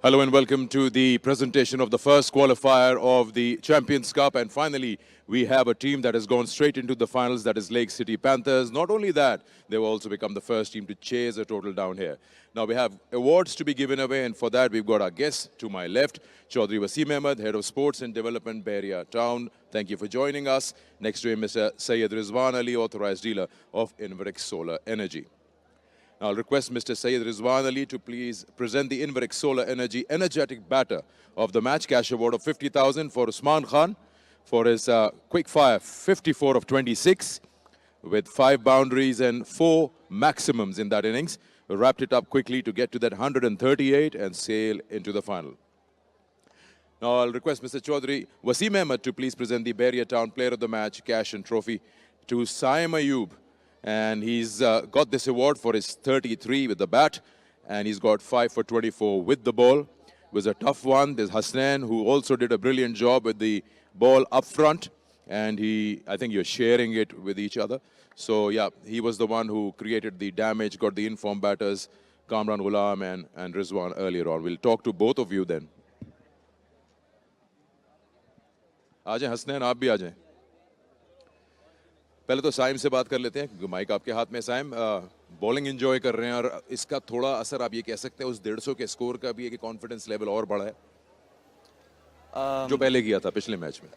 Hello and welcome to the presentation of the first qualifier of the Champions Cup. And finally, we have a team that has gone straight into the finals, that is Lake City Panthers. Not only that, they've also become the first team to chase a total down here. Now we have awards to be given away, and for that we've got our guests to my left, Chaudhry Wasim Ahmed, Head of Sports and Development, Bahria Town. Thank you for joining us. Next to him, Mr. Syed Rizwan Ali, Authorized Dealer of Inverex Solar Energy. Now, I'll request Mr. Syed Rizwan Ali to please present the Inverex Solar Energy Energetic Batter of the Match Cash Award of 50,000 for Usman Khan for his quick fire 54 of 26 with 5 boundaries and 4 maximums in that innings. We wrapped it up quickly to get to that 138 and sail into the final. Now, I'll request Mr. Chaudhry Wasim Ahmed to please present the Bahria Town Player of the Match Cash and Trophy to Saim Ayub. And he's got this award for his 33 with the bat, and he's got 5 for 24 with the ball. It was a tough one. There's Hasnain, who also did a brilliant job with the ball up front, and I think you're sharing it with each other. So yeah, he was the one who created the damage, got the informed batters, Kamran Ghulam and Rizwan earlier on. We'll talk to both of you then. आ जाएं हसनैन, आप भी आ जाएं. पहले तो साइम से बात कर लेते हैं. माइक आपके हाथ में. साइम, बॉलिंग एंजॉय कर रहे हैं और इसका थोड़ा असर आप ये कह सकते हैं उस 150 के स्कोर का भी है कि कॉन्फिडेंस लेवल और बढ़ा है जो पहले किया था पिछले मैच में.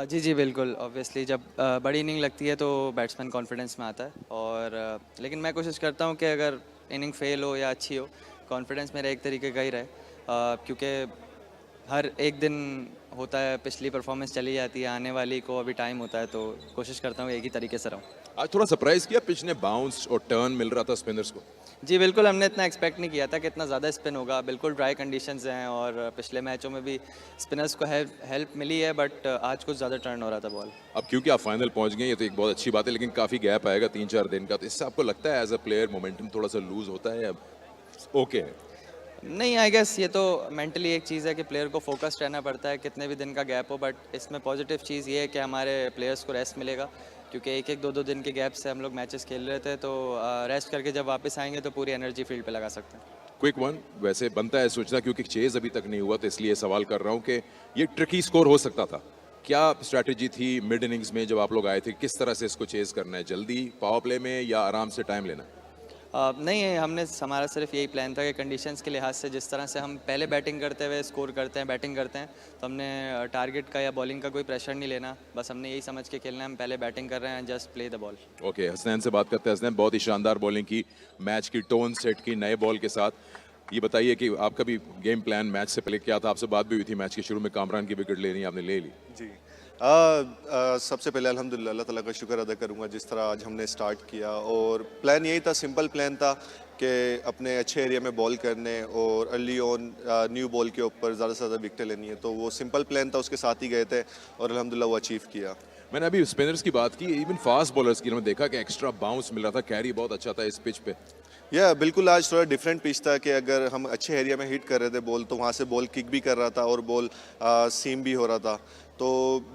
जी जी बिल्कुल. ऑब्वियसली जब बड़ी इनिंग लगती है तो बैट्समैन कॉन्फिडेंस में आता है, और लेकिन मैं कोशिश करता हूँ कि अगर इनिंग फेल हो या अच्छी हो, कॉन्फिडेंस मेरा एक तरीके का ही रहे, क्योंकि हर एक दिन होता है, पिछली परफॉर्मेंस चली जाती है, आने वाली को अभी टाइम होता है, तो कोशिश करता हूँ एक ही तरीके से रहूँ. आज थोड़ा सरप्राइज किया, पिच ने बाउंस और टर्न मिल रहा था स्पिनर्स को. जी बिल्कुल, हमने इतना एक्सपेक्ट नहीं किया था कि इतना ज़्यादा स्पिन होगा. बिल्कुल ड्राई कंडीशंस हैं और पिछले मैचों में भी स्पिनर्स को हेल्प मिली है, बट आज कुछ ज़्यादा टर्न हो रहा था बॉल. अब क्योंकि आप फाइनल पहुंच गए, ये तो एक बहुत अच्छी बात है, लेकिन काफ़ी गैप आएगा 3-4 दिन का, तो इससे आपको लगता है एज अ प्लेयर मोमेंटम थोड़ा सा लूज होता है या ओके है? नहीं, आई गेस ये तो मेंटली एक चीज़ है कि प्लेयर को फोकस्ड रहना पड़ता है कितने भी दिन का गैप हो, बट इसमें पॉजिटिव चीज़ ये है कि हमारे प्लेयर्स को रेस्ट मिलेगा, क्योंकि एक एक 2-2 दिन के गैप से हम लोग मैचेस खेल रहे थे, तो रेस्ट करके जब वापस आएंगे तो पूरी एनर्जी फील्ड पे लगा सकते हैं. क्विक वन, वैसे बनता है सोचना, क्योंकि चेज अभी तक नहीं हुआ, तो इसलिए सवाल कर रहा हूँ कि ये ट्रिकी स्कोर हो सकता था. क्या स्ट्रैटेजी थी मिड इनिंग्स में जब आप लोग आए थे, किस तरह से इसको चेज करना है, जल्दी पावर प्ले में या आराम से टाइम लेना? नहीं, हमारा सिर्फ यही प्लान था कि कंडीशंस के लिहाज से जिस तरह से हम पहले बैटिंग करते हुए स्कोर करते हैं, बैटिंग करते हैं, तो हमने टारगेट का या बॉलिंग का कोई प्रेशर नहीं लेना. बस हमने यही समझ के खेलना है, हम पहले बैटिंग कर रहे हैं, just play the ball. Okay, Hasnain से बात करते हैं. हसनैन, बहुत ही शानदार बॉलिंग की, मैच की टोन सेट की नए बॉल के साथ. ये बताइए कि आपका भी गेम प्लान मैच से पहले क्या था? आपसे बात भी हुई थी मैच के शुरू में, कामरान की विकेट लेनी, आपने ले ली. जी, सबसे पहले अल्हम्दुलिल्लाह अल्लाह ताला का शुक्र अदा करूँगा जिस तरह आज हमने स्टार्ट किया, और प्लान यही था, सिंपल प्लान था कि अपने अच्छे एरिया में बॉल करने और अर्ली ऑन न्यू बॉल के ऊपर ज़्यादा से ज़्यादा विकेटें लेनी है, तो वो सिंपल प्लान था, उसके साथ ही गए थे और अल्हम्दुलिल्लाह वो अचीव किया. मैंने अभी स्पिनर्स की बात की, इवन फास्ट बॉलर्स की, मैंने देखा कि एक्स्ट्रा बाउंस मिल रहा था, कैरी बहुत अच्छा था इस पिच पे. या बिल्कुल, आज थोड़ा डिफरेंट पिच था कि अगर हम अच्छे एरिया में हिट कर रहे थे बॉल, तो वहाँ से बॉल किक भी कर रहा था और बॉल सीम भी हो रहा था. तो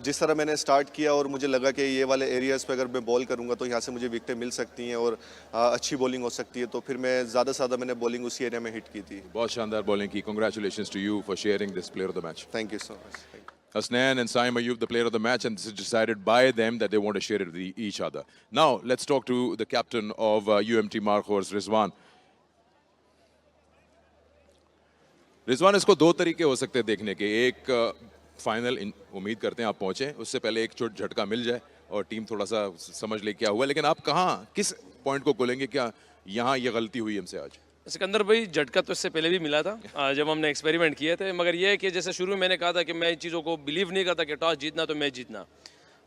जिस तरह मैंने स्टार्ट किया और मुझे लगा कि ये वाले एरियाज़ पे अगर मैं बॉल करूँगा तो यहाँ से मुझे विकेटें मिल सकती हैं और अच्छी बॉलिंग हो सकती है, तो फिर मैं ज़्यादा से ज़्यादा मैंने बॉलिंग उसी एरिया में हिट की थी. बहुत शानदार बॉलिंग की. Congratulations to you for sharing this player of the match. Thank you so much. Hasnain and Saim Ayub, the player of the match, and this is decided by them that they want to share it with each other. Now, let's talk to the captain of UMT Markhors, Rizwan. Rizwan, इसको 2 तरीके हो सकते हैं देखने के. एक, final उम्मीद करते हैं आप पहुंचे, उससे पहले एक छोटा झटका मिल जाए और टीम थोड़ा सा समझ ले क्या हुआ, लेकिन आप कहाँ, किस पॉइंट को खोलेंगे, क्या यहाँ ये गलती हुई हमसे आज? सिकंदर भाई, झटका तो इससे पहले भी मिला था जब हमने एक्सपेरिमेंट किए थे, मगर ये है कि जैसे शुरू में मैंने कहा था कि मैं इन चीज़ों को बिलीव नहीं करता कि टॉस जीतना तो मैच जीतना,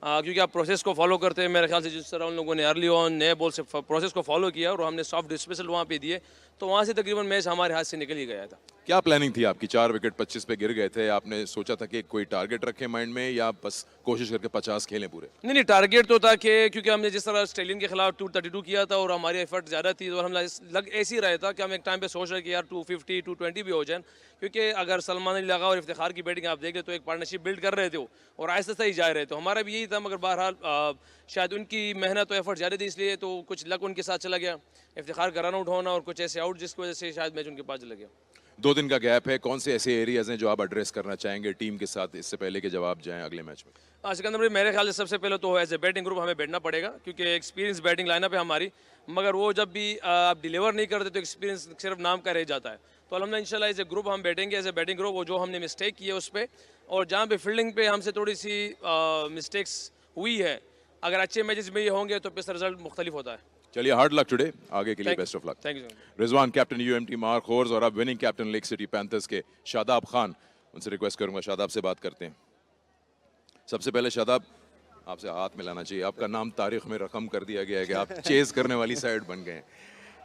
क्योंकि आप प्रोसेस को फॉलो करते हैं. मेरे ख्याल से जिस तरह उन लोगों ने अर्ली ऑन नए बॉल से प्रोसेस को फॉलो किया और हमने सॉफ्ट डिस्मिसल वहाँ पे दिए, तो वहाँ से तकरीबन मैच हमारे हाथ से निकल ही गया था. क्या प्लानिंग थी आपकी? 4 विकेट 25 पे गिर गए थे, आपने सोचा था कि कोई टारगेट रखे माइंड में या बस कोशिश करके 50 खेलें पूरे? नहीं, टारगेट तो था कि क्योंकि हमने जिस तरह ऑस्ट्रेलियन के खिलाफ 232 किया था और हमारी एफर्ट ज़्यादा थी, और हम लग ऐसे ही रहा था कि हम एक टाइम पे सोच रहे कि यार 250 220 भी हो जाए, क्योंकि अगर सलमान अली लगा और इफ्तिखार की बैटिंग आप देख ले तो एक पार्टनरशिप बिल्ड कर रहे थे वो, और आहिस्ता ही जा रहे थे. हमारा भी यही था, मगर बहरहाल शायद उनकी मेहनत और एफर्ट ज़्यादा थी, इसलिए तो कुछ लक उनके साथ चला गया, इफ्तिखार का रन आउट होना और कुछ ऐसे आउट जिसकी वजह से शायद मैच उनके पास चला गया. 2 दिन का गैप है, कौन से ऐसे एरियाज हैं जो आप एड्रेस करना चाहेंगे टीम के साथ इससे पहले कि जब आप जाएं अगले मैच में? सिकंदर भाई, मेरे ख्याल से सबसे पहले तो एज ए बैटिंग ग्रुप हमें बैठना पड़ेगा, क्योंकि एक्सपीरियंस बैटिंग लाइनअप है हमारी, मगर वो जब भी आप डिलीवर नहीं करते तो एक्सपीरियंस सिर्फ नाम का रह जाता है। तो अल्हम्दुलिल्लाह इंशाल्लाह एज ए ग्रुप हम बैठेंगे, एज ए बैटिंग ग्रुप, वो जो हमने मिस्टेक की है उस पर, और जहाँ पे फील्डिंग पे हमसे थोड़ी सी मिस्टेक्स हुई है, अगर अच्छे मैचेस में ये होंगे तो फिर रिजल्ट मुख्तलिफ होता है। चलिए, हार्ड लक टुडे, आगे के लिए best of luck. Thank you. Rizwan captain UMT Markhors और अब winning captain Lake City Panthers के शादाब खान, उनसे रिक्वेस्ट करूंगा शादाब से बात करते हैं। सबसे पहले शादाब, आपसे हाथ मिलाना चाहिए, आपका नाम तारीख में रकम कर दिया गया है कि आप चेज करने वाली साइड बन गए हैं।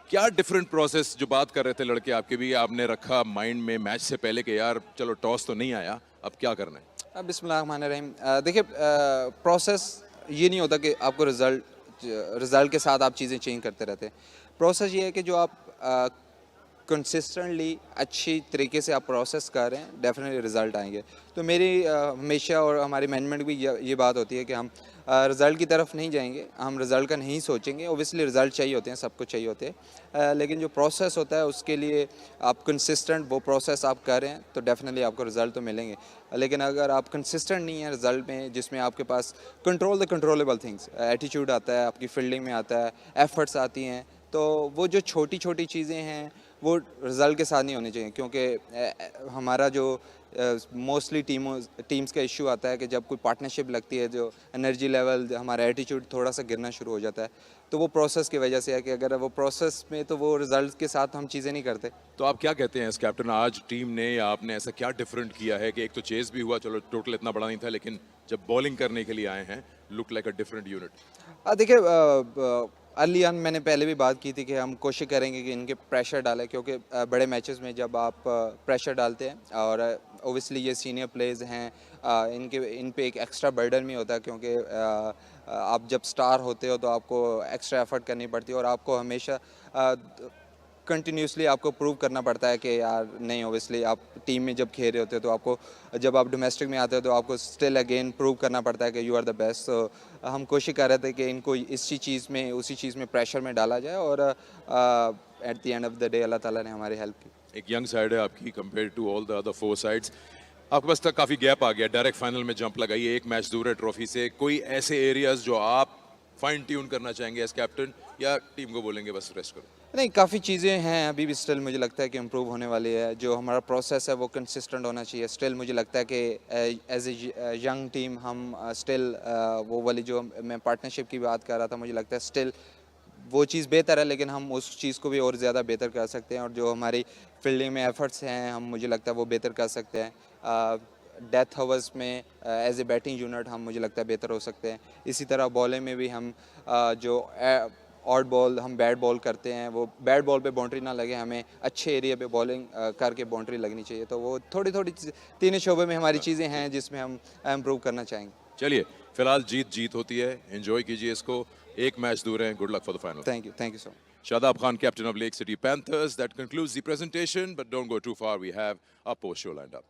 क्या डिफरेंट प्रोसेस, जो बात कर रहे थे लड़के आपके भी, आपने रखा माइंड में मैच से पहले कि यार चलो टॉस तो नहीं आया, अब क्या करना है? बिस्मिल्लाहिर्रहमानिर्रहीम। देखिए, प्रोसेस ये नहीं होता कि आपको रिज़ल्ट के साथ आप चीज़ें चेंज करते रहते हैं। प्रोसेस ये है कि जो आप कंसिस्टेंटली अच्छी तरीके से आप प्रोसेस कर रहे हैं, डेफिनेटली रिज़ल्ट आएंगे। तो मेरी हमेशा और हमारी मैनेजमेंट भी ये बात होती है कि हम रिज़ल्ट की तरफ नहीं जाएंगे, हम रिज़ल्ट का नहीं सोचेंगे। ओबियसली रिज़ल्ट चाहिए होते हैं, सबको चाहिए होते हैं, लेकिन जो प्रोसेस होता है उसके लिए आप कंसिस्टेंट वो प्रोसेस आप कर रहे हैं तो डेफिनेटली आपको रिज़ल्ट तो मिलेंगे। लेकिन अगर आप कंसिस्टेंट नहीं है रिज़ल्ट में, जिसमें आपके पास control the controllable things, attitude आता है, आपकी फील्डिंग में आता है, एफर्ट्स आती हैं, तो वो जो छोटी छोटी चीज़ें हैं वो रिज़ल्ट के साथ नहीं होनी चाहिए। क्योंकि हमारा जो मोस्टली टीम्स का इशू आता है कि जब कोई पार्टनरशिप लगती है, जो एनर्जी लेवल, हमारा एटीट्यूड थोड़ा सा गिरना शुरू हो जाता है, तो वो प्रोसेस की वजह से है कि अगर वो प्रोसेस में तो वो रिज़ल्ट के साथ हम चीज़ें नहीं करते। तो आप क्या कहते हैं इस कैप्टन, आज टीम ने या आपने ऐसा क्या डिफरेंट किया है कि एक तो चेज भी हुआ, चलो टोटल इतना बड़ा नहीं था, लेकिन जब बॉलिंग करने के लिए आए हैं look like a different unit? देखिए, अर्ली ऑन मैंने पहले भी बात की थी कि हम कोशिश करेंगे कि इनके प्रेशर डालें, क्योंकि बड़े मैचेस में जब आप प्रेशर डालते हैं, और ओबियसली ये सीनियर प्लेयर्स हैं, इन पे एक एक्स्ट्रा बर्डन भी होता है, क्योंकि आप जब स्टार होते हो तो आपको एक्स्ट्रा एफर्ट करनी पड़ती है, और आपको हमेशा कंटिन्यूसली आपको प्रूव करना पड़ता है कि यार नहीं, ओबियसली आप टीम में जब खेल रहे होते हो तो आपको, जब आप डोमेस्टिक में आते हो तो आपको स्टिल अगेन प्रूव करना पड़ता है कि यू आर द बेस्ट। तो हम कोशिश कर रहे थे कि इनको उसी चीज़ में प्रेशर में डाला जाए, और at the end of the day अल्लाह ताला ने हमारी हेल्प की। एक यंग साइड है आपकी compare to all the other 4 sides, आपके पास तक काफ़ी गैप आ गया, डायरेक्ट फाइनल में जंप लगाई है, एक मैच दूर है ट्रॉफी से। कोई ऐसे एरियाज जो आप फाइन ट्यून करना चाहेंगे एज कैप्टन, या टीम को बोलेंगे बस रेस्ट करो? नहीं, काफ़ी चीज़ें हैं अभी भी, स्टिल मुझे लगता है कि इम्प्रूव होने वाली है। जो हमारा प्रोसेस है वो कंसिस्टेंट होना चाहिए। स्टिल मुझे लगता है कि एज ए यंग टीम हम स्टिल वो वाली जो मैं पार्टनरशिप की बात कर रहा था, मुझे लगता है स्टिल वो चीज़ बेहतर है, लेकिन हम उस चीज़ को भी और ज़्यादा बेहतर कर सकते हैं। और जो हमारी फील्डिंग में एफर्ट्स हैं, हम मुझे लगता है वो बेहतर कर सकते हैं। डेथ हावर्स में एज ए बैटिंग यूनिट हम मुझे लगता है बेहतर हो सकते हैं। इसी तरह बॉलिंग में भी हम जो ऑड बॉल हम बैट बॉल करते हैं, वो बैट बॉल पे बाउंड्री ना लगे, हमें अच्छे एरिया पे बॉलिंग करके बाउंड्री लगनी चाहिए। तो वो थोड़ी थोड़ी तीनों शोबे में हमारी चीज़ें हैं जिसमें हम इम्प्रूव करना चाहेंगे। चलिए, फिलहाल जीत होती है, एंजॉय कीजिए इसको, एक मैच दूर है, good luck for the final. Thank you so much. Shadab Khan, captain of Lake City Panthers. That concludes the presentation, but don't go too far. We have our post show lined up.